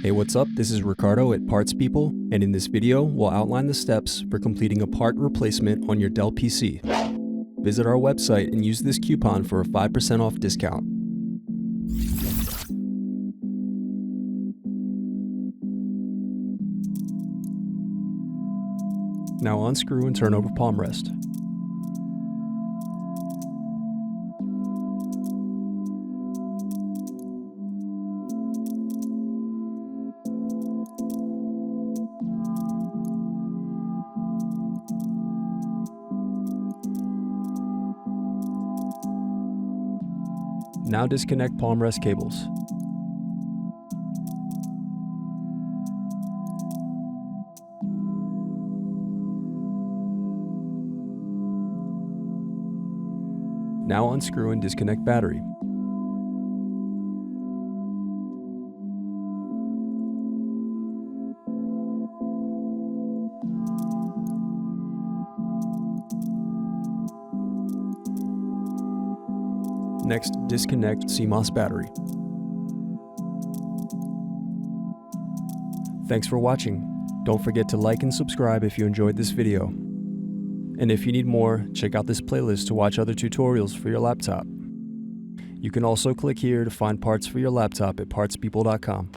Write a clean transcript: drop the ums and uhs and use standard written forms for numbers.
Hey, what's up? This is Ricardo at Parts People, and in this video, we'll outline the steps for completing a part replacement on your Dell PC. Visit our website and use this coupon for a 5% off discount. Now unscrew and turn over Palmrest. Now disconnect Palmrest cables. Now unscrew and disconnect battery. Next, disconnect CMOS Battery. Thanks for watching. Don't forget to like and subscribe if you enjoyed this video. And if you need more, check out this playlist to watch other tutorials for your laptop. You can also click here to find parts for your laptop at partspeople.com.